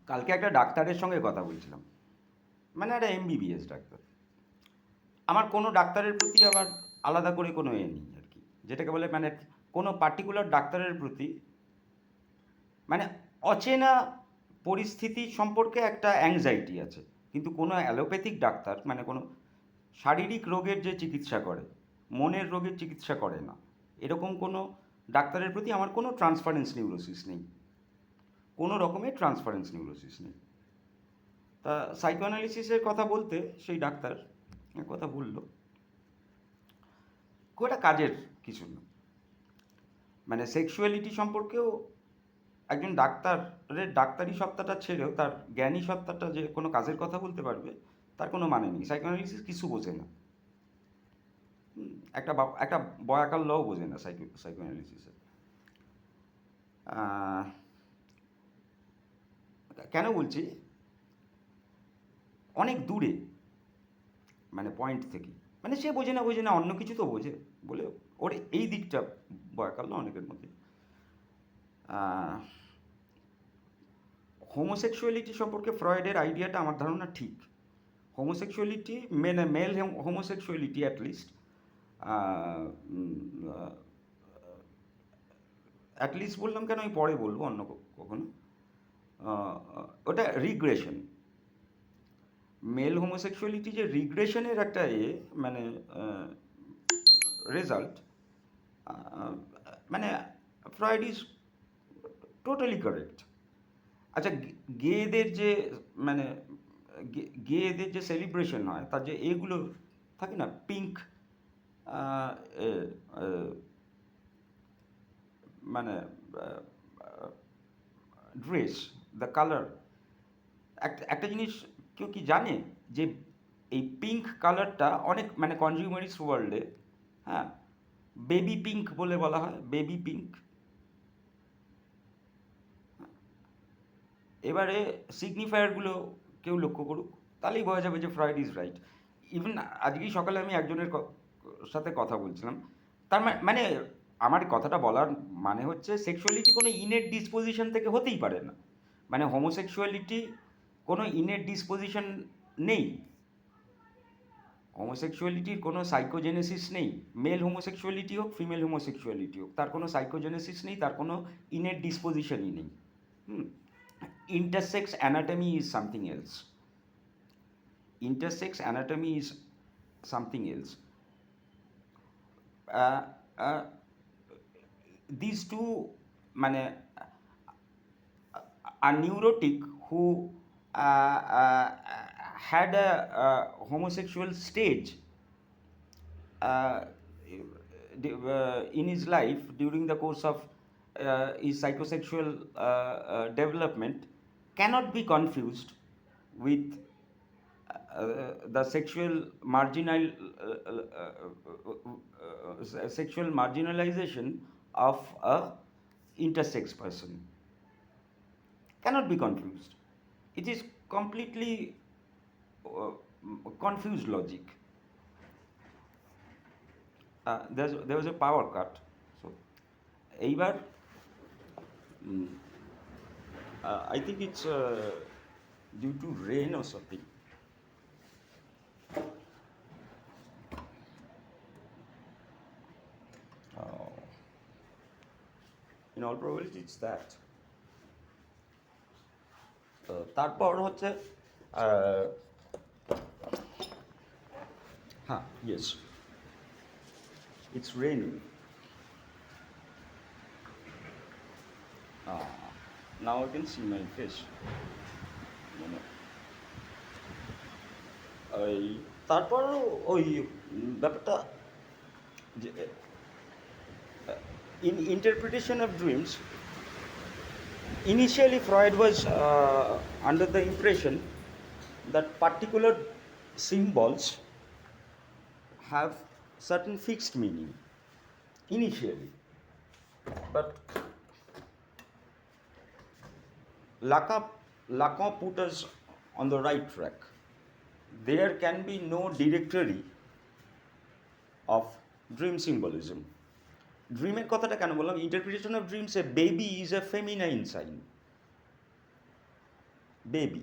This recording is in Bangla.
কালকে একটা ডাক্তারের সঙ্গে কথা বলছিলাম, মানে একটা এমবিবিএস ডাক্তার। আমার কোনো ডাক্তারের প্রতি আবার আলাদা করে কোনো এ নেই আর কি, যেটাকে বলে মানে কোনো পার্টিকুলার ডাক্তারের প্রতি মানে অচেনা পরিস্থিতি সম্পর্কে একটা অ্যাংজাইটি আছে। কিন্তু কোনো অ্যালোপ্যাথিক ডাক্তার মানে কোনো শারীরিক রোগের যে চিকিৎসা করে, মনের রোগের চিকিৎসা করে না, এরকম কোনো ডাক্তারের প্রতি আমার কোনো ট্রান্সফারেন্স নিউরোসিস নেই, কোনো রকমের ট্রান্সফারেন্স নিউরোসিস নেই। তা সাইকোঅ্যানালিসিসের কথা বলতে সেই ডাক্তার কথা বলল, খুব একটা কাজের কিছু না, মানে সেক্সুয়ালিটি সম্পর্কেও একজন ডাক্তারের ডাক্তারি সত্তাটা ছেড়েও তার জ্ঞানী সত্তাটা যে কোনো কাজের কথা বলতে পারবে তার কোনো মানে নেই। সাইকোঅ্যানালিসিস কিছু বোঝে না, একটা বয়াকার লও বোঝে না সাইকোঅ্যানালিসিসে। কেন বলছি, অনেক দূরে মানে পয়েন্ট থেকে, মানে সে বোঝে না অন্য কিছু তো বোঝে বলে ওর এই দিকটা বয়াকার ল অনেকের মধ্যে। হোমোসেক্সুয়ালিটি সম্পর্কে ফ্রয়েডের আইডিয়াটা আমার ধারণা ঠিক। হোমোসেক্সুয়ালিটি মেল হোমোসেক্সুয়ালিটি অ্যাটলিস্ট বললাম কেন, আমি পরে বলবো অন্য কখনো। ওটা রিগ্রেশন, মেল হোমোসেক্সুয়ালিটি যে রিগ্রেশনের একটা মানে রেজাল্ট, মানে ফ্রয়েড ইজ টোটালি কারেক্ট। আচ্ছা, গেদের যে মানে গেদের যে সেলিব্রেশন হয় তার যে এগুলো থাকে না, পিঙ্ক মানে ড্রেস, দ্য কালার, একটা জিনিস কেউ কি জানে যে এই পিঙ্ক কালারটা অনেক মানে কনজিউমারিস্ট ওয়ার্ল্ডে, হ্যাঁ, বেবি পিঙ্ক বলে বলা হয়, বেবি পিঙ্ক। এবারে সিগনিফায়ারগুলো কেউ লক্ষ্য করুক, তাহলেই বোঝা যাবে যে ফ্রয়েড ইজ রাইট। ইভেন আজকেই সকালে আমি একজনের সাথে কথা বলছিলাম, তার মানে আমার কথাটা বলার মানে হচ্ছে সেক্সুয়ালিটি কোনো ইনেট ডিসপোজিশন থেকে হতেই পারে না, মানে হোমোসেক্সুয়ালিটি কোনো ইনেট ডিসপোজিশন নেই, হোমোসেক্সুয়ালিটির কোনো সাইকোজেনেসিস নেই। মেল হোমোসেক্সুয়ালিটি হোক ফিমেল হোমোসেক্সুয়ালিটি হোক, তার কোনো সাইকোজেনেসিস নেই, তার কোনো ইনেট ডিসপোজিশনই নেই। হুম, intersex anatomy is something else, intersex anatomy is something else. uh, uh, these two মানে a neurotic who had a homosexual stage in his life during the course of his psychosexual development cannot be confused with the sexual marginalization of a intersex person, cannot be confused. It is completely uh, confused logic. There was a power cut, so এইবার I think it's due to rain or something. In all probability it's that. তারপর হচ্ছে হ্যাঁ, yes, it's raining. Now I can see my face. মানে ওই তারপর ওই ব্যাপারটা যে in interpretation of dreams, initially Freud was under the impression that particular symbols have certain fixed meaning initially, but Lacan put us on the right track. There can be no directory of dream symbolism. ড্রিমের কথাটা কেন বললাম, interpretation of dreams, a baby is a feminine sign, baby